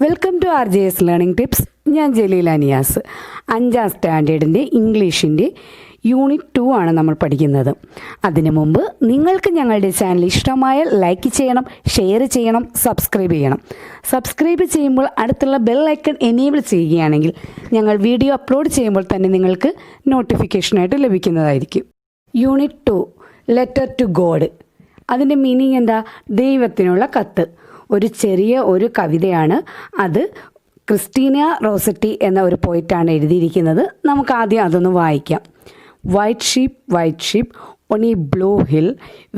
Welcome to RJS learning tips. ഞാൻ ജലീല നിയാസ്. 5ാം സ്റ്റാൻഡേർഡിൻ്റെ ഇംഗ്ലീഷിൻ്റെ യൂണിറ്റ് 2 ആണ് നമ്മൾ പഠിക്കുന്നത്. അതിനു മുമ്പ് നിങ്ങൾക്ക് ഞങ്ങളുടെ ചാനൽ ഇഷ്ടമായാൽ ലൈക്ക് ചെയ്യണം, ഷെയർ ചെയ്യണം, സബ്സ്ക്രൈബ് ചെയ്യണം. സബ്സ്ക്രൈബ് ചെയ്യുമ്പോൾ അടുത്തുള്ള ബെൽ ഐക്കൺ എനേബിൾ ചെയ്യുകയാണെങ്കിൽ ഞങ്ങൾ വീഡിയോ അപ്ലോഡ് ചെയ്യുമ്പോൾ തന്നെ നിങ്ങൾക്ക് നോട്ടിഫിക്കേഷനായിട്ട് ലഭിക്കുന്നതായിരിക്കും. Unit 2 letter to God. അതിൻ്റെ മീനിങ് എന്താ? ദൈവത്തിനുള്ള കത്ത്. ഒരു കവിതയാണ്. അത് ക്രിസ്റ്റീന റോസറ്റി എന്ന ഒരു പോയിറ്റാണ് എഴുതിയിരിക്കുന്നത്. നമുക്ക് ആദ്യം അതൊന്ന് വായിക്കാം. White sheep on a blue hill,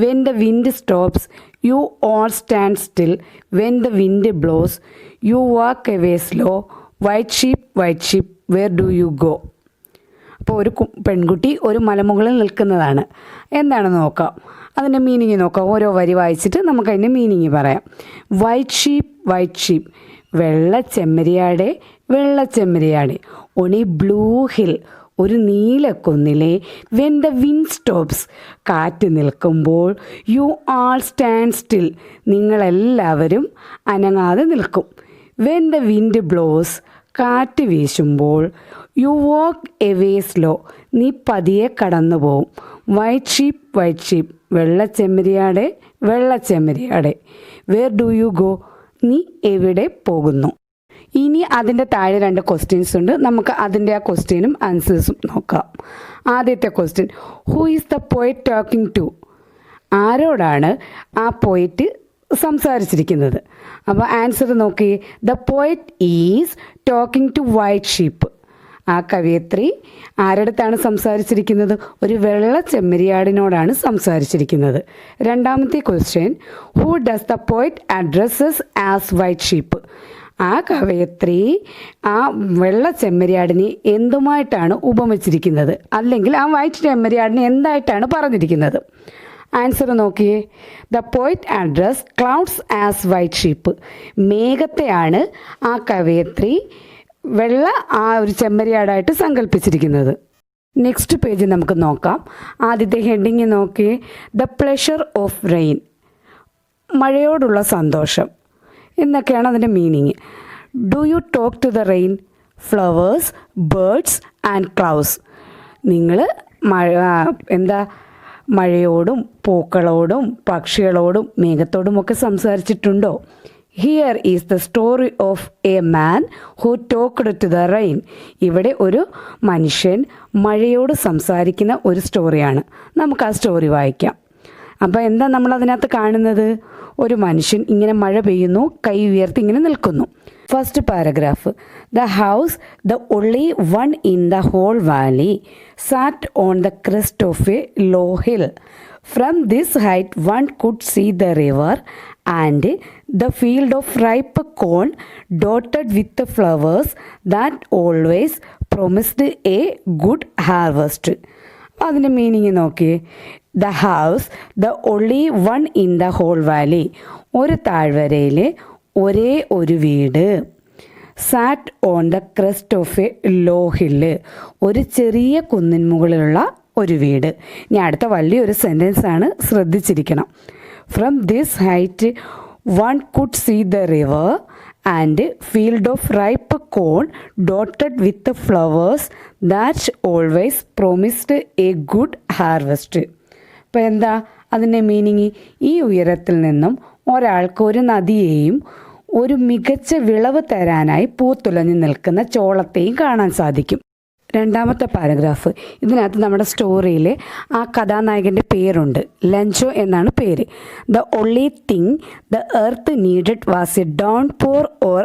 when the wind stops you all stand still, when the wind blows you walk away slow, white sheep where do you go. അപ്പോൾ ഒരു പെൺകുട്ടി ഒരു മലമുകളിൽ നിൽക്കുന്നതാണ്. എന്താണെന്ന് നോക്കാം, അതിൻ്റെ മീനിങ് നോക്കാം. ഓരോ വരി വായിച്ചിട്ട് നമുക്കതിൻ്റെ മീനിങ് പറയാം. വൈറ്റ് ഷീപ്പ് വെള്ളച്ചെമ്മരിയാടെ ഓൺ എ ബ്ലൂ ഹിൽ, ഒരു നീലക്കുന്നിലെ, വെൻ ദ വിൻഡ് സ്റ്റോപ്സ്, കാറ്റ് നിൽക്കുമ്പോൾ, യു ആൾ സ്റ്റാൻഡ് സ്റ്റിൽ, നിങ്ങളെല്ലാവരും അനങ്ങാതെ നിൽക്കും, വെൻ ദ വിൻഡ് ബ്ലോസ്, കാറ്റ് വീശുമ്പോൾ, യു വാക്ക് എവേ സ്ലോ, നീ പതിയെ കടന്നു പോവും, വൈറ്റ് ഷീപ്പ് വെള്ളച്ചെമ്മരിയാടെ വേർ ഡു യു ഗോ, നീ എവിടെ പോകുന്നു. ഇനി അതിൻ്റെ താഴെ 2 ക്വസ്റ്റ്യൻസ് ഉണ്ട്. നമുക്ക് അതിൻ്റെ ആ ക്വസ്റ്റ്യനും ആൻസേഴ്സും നോക്കാം. ആദ്യത്തെ question, who is the poet talking to? ആരോടാണ് ആ പോയറ്റ് സംസാരിച്ചിരിക്കുന്നത്? അപ്പോൾ ആൻസർ നോക്കി. The poet is talking to white sheep. ആ കവയിത്രി ആരടുത്താണ് സംസാരിച്ചിരിക്കുന്നത്? ഒരു വെള്ള ചെമ്മരിയാടിനോടാണ് സംസാരിച്ചിരിക്കുന്നത്. രണ്ടാമത്തെ question, who does the poet addresses as white sheep? ആ കവയിത്രി ആ വെള്ള ചെമ്മരിയാടിനെ എന്തുമായിട്ടാണ് ഉപമിച്ചിരിക്കുന്നത്? അല്ലെങ്കിൽ ആ വൈറ്റ് ചെമ്മരിയാടിനെ എന്തായിട്ടാണ് പറഞ്ഞിരിക്കുന്നത്? ആൻസർ നോക്കിയേ. The poet address clouds as white sheep. മേഘത്തെയാണ് ആ കവയിത്രി ആ ഒരു ചെമ്മരിയാടായിട്ട് സങ്കല്പിച്ചിരിക്കുന്നത്. നെക്സ്റ്റ് പേജ് നമുക്ക് നോക്കാം. ആദ്യത്തെ ഹെഡിങ് നോക്കിയേ. ദ പ്ലഷർ ഓഫ് റെയിൻ, മഴയോടുള്ള സന്തോഷം എന്നൊക്കെയാണ് അതിൻ്റെ meaning. Do you talk to the rain, flowers, birds and clouds. നിങ്ങൾ മഴയോടും പൂക്കളോടും പക്ഷികളോടും മേഘത്തോടുമൊക്കെ സംസാരിച്ചിട്ടുണ്ടോ? Here is the story of a man who talked to the rain. ഇവിടെ ഒരു മനുഷ്യൻ മഴയോട് സംസാരിക്കുന്ന ഒരു സ്റ്റോറിയാണ്. നമുക്ക് ആ സ്റ്റോറി വായിക്കാം. അപ്പോൾ എന്താ നമ്മൾ അതിനകത്ത് കാണുന്നത്? ഒരു മനുഷ്യൻ ഇങ്ങനെ മഴ പെയ്യുന്നു, കൈ ഉയർത്തി ഇങ്ങനെ നിൽക്കുന്നു. First paragraph, the house the only one in the whole valley sat on the crest of a low hill. From this height one could see the river and the field of ripe corn dotted with the flowers that always promised a good harvest. അതിൻ്റെ meaning നോക്കിയേ. The house the only one in the whole Valley, ഒരു താഴ്വരയിലെ ഒരേ ഒരു വീട്. സാറ്റ് on the crest of a law hill, ഒരു ചെറിയ കുന്നിൻ മുകളിലുള്ള ഒരു വീട്. ഇനി അടുത്ത വലിയൊരു സെൻറ്റൻസ് ആണ്, ശ്രദ്ധിച്ചിരിക്കണം. From this height one could see the river and field of ripe corn dotted with flowers that always promised a good harvest. അപ്പോൾ എന്താ അതിൻ്റെ മീനിങ്? ഈ ഉയരത്തിൽ നിന്നും ഒരാൾക്ക് ഒരു നദിയെയും ഒരു മികച്ച വിളവ് തരാനായി പൂത്തുലഞ്ഞു നിൽക്കുന്ന ചോളത്തെയും കാണാൻ സാധിക്കും. രണ്ടാമത്തെ പാരഗ്രാഫ്, ഇതിനകത്ത് നമ്മുടെ സ്റ്റോറിയിലെ ആ കഥാനായകൻ്റെ പേരുണ്ട്. ലഞ്ചോ എന്നാണ് പേര്. The only thing the earth needed was a downpour or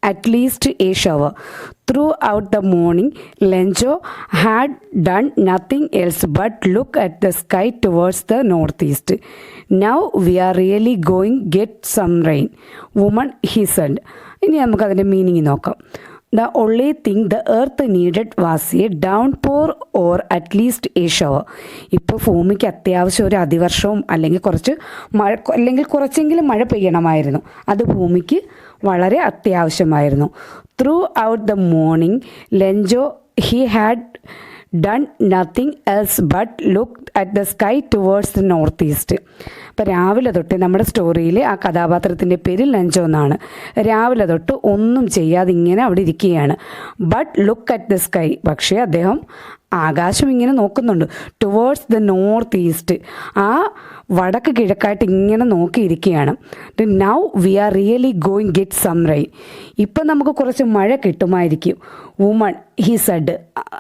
at least a shower. Throughout the morning Lencho had done nothing else but look at the sky towards the north east. Now we are really going get some rain, woman he said. ഇനി നമുക്കതിൻ്റെ meaning നോക്കാം. The only thing the earth needed was a downpour or at least a shower. ഇപ്പോൾ ഭൂമിക്ക് അത്യാവശ്യം ഒരു അതിവർഷവും അല്ലെങ്കിൽ കുറച്ചെങ്കിലും മഴ പെയ്യണമായിരുന്നു. അത് ഭൂമിക്ക് വളരെ അത്യാവശ്യമായിരുന്നു. Through out the morning ലഞ്ചോ he had done nothing else but look at the sky towards the north east. അപ്പോൾ രാവിലെ തൊട്ട് നമ്മുടെ സ്റ്റോറിയിൽ ആ കഥാപാത്രത്തിൻ്റെ പേര് ലഞ്ചോ എന്നാണ്. രാവിലെ തൊട്ട് ഒന്നും ചെയ്യാതെ ഇങ്ങനെ അവിടെ ഇരിക്കുകയാണ്. But look at the sky, പക്ഷേ അദ്ദേഹം ആകാശം ഇങ്ങനെ നോക്കുന്നുണ്ട്. ടുവേർഡ്സ് ദ നോർത്ത് ഈസ്റ്റ്, ആ വടക്ക് കിഴക്കായിട്ട് ഇങ്ങനെ നോക്കിയിരിക്കുകയാണ്. Now we are really going get some rain, ഇപ്പം നമുക്ക് കുറച്ച് മഴ കിട്ടുമായിരിക്കും. വുമൺ ഹി സെഡ്,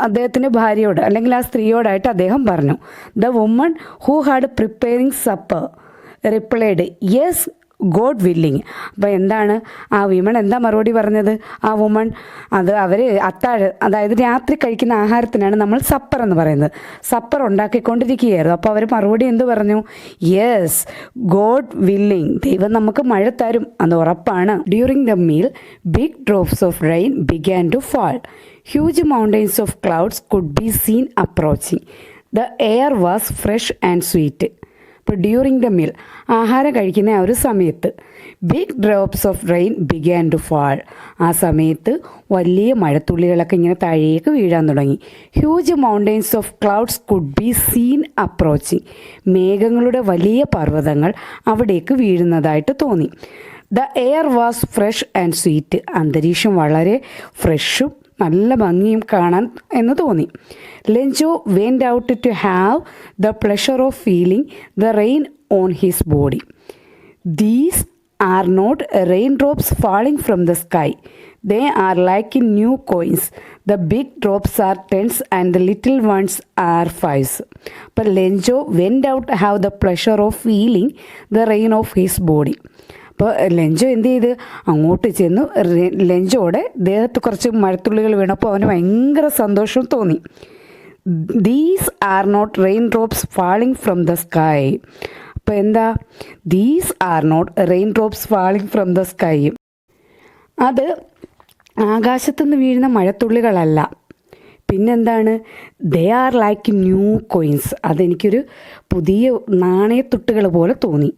അദ്ദേഹത്തിൻ്റെ ഭാര്യയോട് അല്ലെങ്കിൽ ആ സ്ത്രീയോടായിട്ട് അദ്ദേഹം പറഞ്ഞു. The woman who had preparing supper replied yes God willing. അപ്പോൾ എന്താണ് ആ വിമൺ എന്താ മറുപടി പറഞ്ഞത്? ആ വുമൺ അവർ അതായത് രാത്രി കഴിക്കുന്ന ആഹാരത്തിനാണ് നമ്മൾ സപ്പർ എന്ന് പറയുന്നത്. സപ്പർ ഉണ്ടാക്കിക്കൊണ്ടിരിക്കുകയായിരുന്നു. അപ്പോൾ അവർ മറുപടി എന്ത് പറഞ്ഞു? യെസ് ഗോഡ് വില്ലിങ്, ദൈവം നമുക്ക് മഴ തരും, അത് ഉറപ്പാണ്. During the meal big drops of rain began to fall. Huge mountains of clouds could be seen approaching. The air was fresh and sweet. ഇപ്പോൾ ഡ്യൂറിങ് ദ മീൽ, ആഹാരം കഴിക്കുന്ന ആ ഒരു സമയത്ത്, big drops of rain began to fall, ആ സമയത്ത് വലിയ മഴത്തുള്ളികളൊക്കെ ഇങ്ങനെ താഴേക്ക് വീഴാൻ തുടങ്ങി. Huge mountains of clouds could be seen approaching, മേഘങ്ങളുടെ വലിയ പർവ്വതങ്ങൾ അവിടേക്ക് വീഴുന്നതായിട്ട് തോന്നി. The air was fresh and sweet, അന്തരീക്ഷം വളരെ ഫ്രഷും നല്ല ഭംഗിയും കാണാൻ എന്ന് തോന്നി. Lencho went out to have the pleasure of feeling the rain on his body. These are not rain drops falling from the sky, they are like in new coins. The big drops are tens and the little ones are fives. അപ്പോൾ Lencho went out have the pleasure of feeling the rain of his body. അപ്പോൾ Lencho എന്ത് ചെയ്ത് അങ്ങോട്ട് ചെന്നു. ലെഞ്ചോടെ ദേഹത്ത് കുറച്ച് മഴത്തുള്ളികൾ വീണപ്പോൾ അവന് ഭയങ്കര സന്തോഷം തോന്നി. These are not rain drops falling from the sky. അപ്പോൾ എന്താ these are not rain drops falling from the sky? അത് ആകാശത്തുനിന്ന് വീഴുന്ന മഴത്തുള്ളികളല്ല. പിന്നെന്താണ്? They are like new coins, അതെനിക്കൊരു പുതിയ നാണയത്തുട്ടുകൾ പോലെ തോന്നി.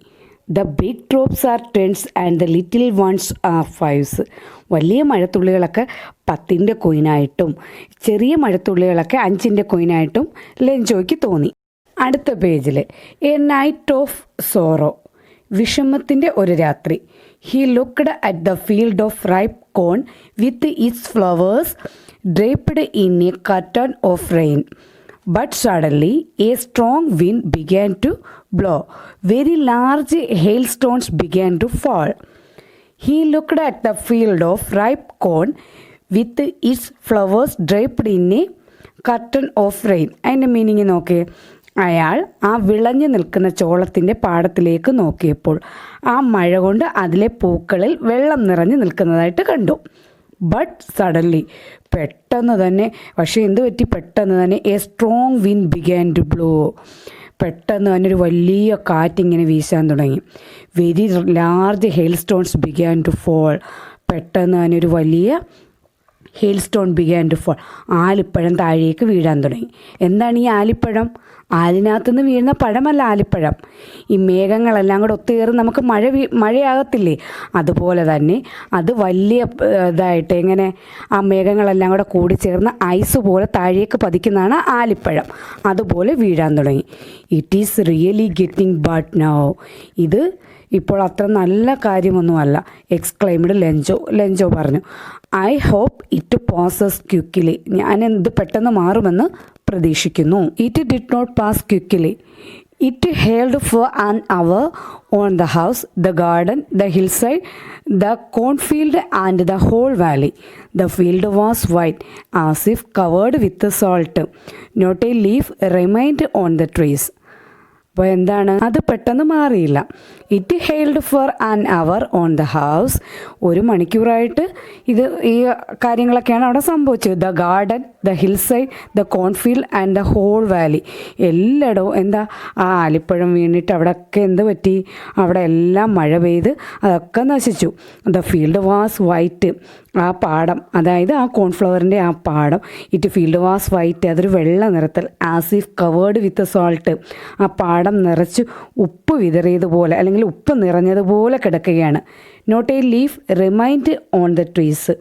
The big drops are tens and the little ones are fives. വലിയ മഴത്തുള്ളികളൊക്കെ 10ൻ്റെ കോയിനായിട്ടും ചെറിയ മഴത്തുള്ളികളൊക്കെ 5ൻ്റെ കോയിനായിട്ടും ലെഞ്ചോയ്ക്ക് തോന്നി. അടുത്ത പേജിൽ എ നൈറ്റ് ഓഫ് സോറോ, വിഷമത്തിൻ്റെ ഒരു രാത്രി. He looked at the field of ripe corn with its flowers draped in a curtain of rain. But suddenly a strong wind began to blow. Very large hailstones began to fall. He looked at the field of ripe corn with its flowers draped in a curtain of rain. അതിൻ്റെ meaning നോക്കേ. അയാൾ ആ വിളഞ്ഞു നിൽക്കുന്ന ചോളത്തിൻ്റെ പാടത്തിലേക്ക് നോക്കിയപ്പോൾ ആ മഴ കൊണ്ട് അതിലെ പൂക്കളിൽ വെള്ളം നിറഞ്ഞു നിൽക്കുന്നതായിട്ട് കണ്ടു. ബട്ട് സഡൻലി, പെട്ടെന്ന് തന്നെ, പക്ഷേ എന്ത് പറ്റി? പെട്ടെന്ന് തന്നെ a strong wind began to blow, പെട്ടെന്ന് തന്നെ ഒരു വലിയ കാറ്റിങ്ങനെ വീശാൻ തുടങ്ങി. Very large hail stones began to fall, പെട്ടെന്ന് തന്നെ ഒരു വലിയ hail stone began to fall, ആലിപ്പഴം താഴേക്ക് വീഴാൻ തുടങ്ങി. എന്താണ് ഈ ആലിപ്പഴം? ആലിനകത്തുനിന്ന് വീഴുന്ന പഴമല്ല ആലിപ്പഴം. ഈ മേഘങ്ങളെല്ലാം കൂടെ ഒത്തുകയറി നമുക്ക് മഴയാകത്തില്ലേ, അതുപോലെ തന്നെ അത് വലിയ ഇതായിട്ട് എങ്ങനെ ആ മേഘങ്ങളെല്ലാം കൂടെ കൂടിച്ചേർന്ന് ഐസ് പോലെ താഴേക്ക് പതിക്കുന്നതാണ് ആലിപ്പഴം. അതുപോലെ വീഴാൻ തുടങ്ങി. It is really getting bad now, ഇത് ഇപ്പോൾ അത്ര നല്ല കാര്യമൊന്നുമല്ല. എക്സ്ക്ലൈംഡ് ലെഞ്ചോ പറഞ്ഞു. I hope it passes quickly, ഞാൻ ഇത് പെട്ടെന്ന് മാറുമെന്ന് പ്രതീക്ഷിക്കുന്നു. It did not pass quickly. It held for an hour on the house, the garden, the hillside, the cornfield and the whole valley. The field was white as if covered with salt. Not a leaf remained on the trees. അപ്പോൾ എന്താണ്? അത് പെട്ടെന്ന് മാറിയില്ല. It hailed for an hour on the house, 1 മണിക്കൂറായിട്ട് ഈ കാര്യങ്ങളൊക്കെയാണ് അവിടെ സംഭവിച്ചത്. The garden, the hillside, the cornfield and the whole valley, എല്ലായിടവും എന്താ ആ ആലിപ്പഴം വീണിട്ട് അവിടെയൊക്കെ എന്ത് പറ്റി? അവിടെ എല്ലാം മഴ പെയ്ത് അതൊക്കെ നശിച്ചു. ദ ഫീൽഡ് വാസ് വൈറ്റ്, ആ പാടം, അതായത് ആ കോൺഫ്ലവറിൻ്റെ ആ പാടം. ഇറ്റ് ഫീൽഡ് വാസ് വൈറ്റ്, അതൊരു വെള്ള നിറത്തിൽ. As if covered with salt, ആ പാടം നിറച്ച് ഉപ്പ് വിതറിയതുപോലെ അല്ലെങ്കിൽ ഉപ്പ് നിറഞ്ഞതുപോലെ കിടക്കുകയാണ്. Not a leaf remained on the trees,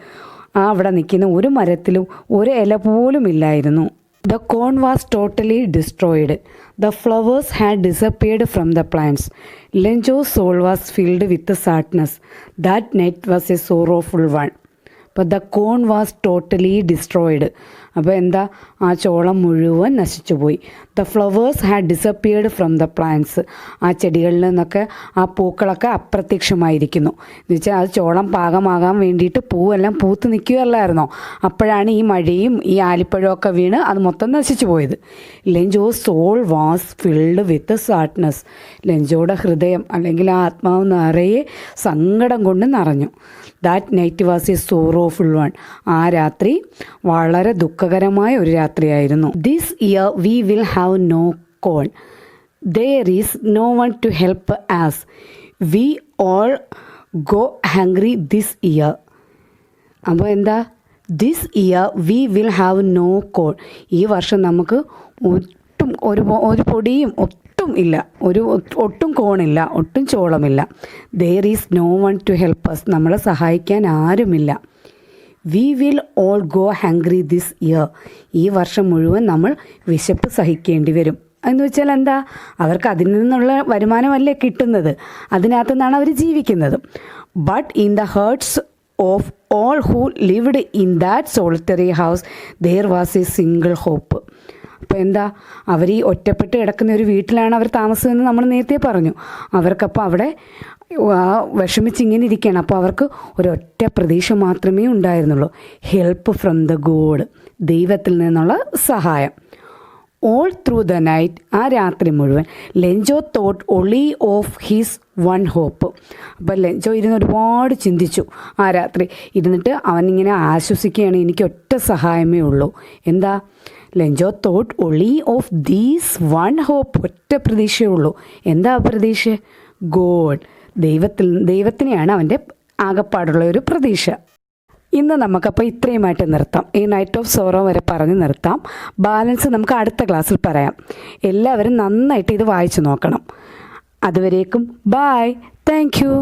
ആ അവിടെ നിൽക്കുന്ന ഒരു മരത്തിലും ഒരു ഇല പോലും ഇല്ലായിരുന്നു. The corn was totally destroyed. The flowers had disappeared from the plants. Lenjo's soul was filled with sadness. That night was a sorrowful one. അപ്പോൾ the corn was totally destroyed. അപ്പോൾ എന്താ, ആ ചോളം മുഴുവൻ നശിച്ചു പോയി. The flowers had disappeared from the plants. ആ ചെടികളിൽ നിന്നൊക്കെ ആ പൂക്കളൊക്കെ അപ്രത്യക്ഷമായിരിക്കുന്നു. എന്ന് വെച്ചാൽ അത് ചോളം പാകമാകാൻ വേണ്ടിയിട്ട് പൂവെല്ലാം പൂത്ത് നിൽക്കുകയല്ലായിരുന്നോ, അപ്പോഴാണ് ഈ മഴയും ഈ ആലിപ്പഴമൊക്കെ വീണ് അത് മൊത്തം നശിച്ചു പോയത്. Lencho soul was filled with sadness. ലെഞ്ചോയുടെ ഹൃദയം അല്ലെങ്കിൽ ആ ആത്മാവ് നിറയെ സങ്കടം കൊണ്ട് നിറഞ്ഞു. That night was a sorrowful one. ആ രാത്രി വളരെ ദുഃഖകരമായ ഒരു രാത്രിയായിരുന്നു. This year we will have no corn. There is no one to help us. We all go hungry this year. അപ്പോൾ എന്താ, this year we will have no corn. ഈ വർഷം നമുക്ക് ഒട്ടും ഒരു പൊടിയും ഇല്ല, ഒട്ടും കോണില്ല, ഒട്ടും ചോളമില്ല. There is no one to help us. നമ്മളെ സഹായിക്കാൻ ആരുമില്ല. We will all go hungry this year. ഈ വർഷം മുഴുവൻ നമ്മൾ വിശപ്പ് സഹിക്കേണ്ടി വരും. എന്ന് വെച്ചാൽ എന്താ, അവർക്ക് അതിൽ നിന്നുള്ള വരുമാനമല്ലേ കിട്ടുന്നത്, അതിനകത്തു നിന്നാണ് അവർ ജീവിക്കുന്നത്. But in the hearts of all who lived in that solitary house there was a single hope. അപ്പോൾ എന്താ, അവർ ഈ ഒറ്റപ്പെട്ട് കിടക്കുന്ന ഒരു വീട്ടിലാണ് അവർ താമസമെന്ന് നമ്മൾ നേരത്തെ പറഞ്ഞു. അവർക്കപ്പോൾ അവിടെ വിഷമിച്ചിങ്ങനെ ഇരിക്കുകയാണ്. അപ്പോൾ അവർക്ക് ഒരൊറ്റ പ്രതീക്ഷ മാത്രമേ ഉണ്ടായിരുന്നുള്ളൂ, ഹെൽപ്പ് ഫ്രം ദ ഗോഡ്, ദൈവത്തിൽ നിന്നുള്ള സഹായം. ഓൾ ത്രൂ ദ നൈറ്റ്, ആ രാത്രി മുഴുവൻ, ലെഞ്ചോ തോട്ട് ഒളി ഓഫ് ഹിസ് വൺ ഹോപ്പ്. അപ്പോൾ ലെഞ്ചോ ഇരുന്ന് ഒരുപാട് ചിന്തിച്ചു. ആ രാത്രി ഇരുന്നിട്ട് അവനിങ്ങനെ ആശ്വസിക്കുകയാണ്, എനിക്ക് ഒറ്റ സഹായമേ ഉള്ളൂ. എന്താ, ലെഞ്ചോ തോട്ട് ഒളി ഓഫ് ദീസ് വൺ ഹോപ്പ്. ഒറ്റ പ്രതീക്ഷയേ ഉള്ളൂ. എന്താ പ്രതീക്ഷ? ഗോഡ്, ദൈവത്തിനെയാണ് അവൻ്റെ ആകപ്പാടുള്ള ഒരു പ്രതീക്ഷ. ഇന്ന് നമുക്കപ്പോൾ ഇത്രയുമായിട്ട് നിർത്താം. ഈ നൈറ്റ് ഓഫ് സോറോ വരെ പറഞ്ഞ് നിർത്താം. ബാലൻസ് നമുക്ക് അടുത്ത ക്ലാസ്സിൽ പറയാം. എല്ലാവരും നന്നായിട്ട് ഇത് വായിച്ചു നോക്കണം. അതുവരേക്കും ബായ്, താങ്ക് യു.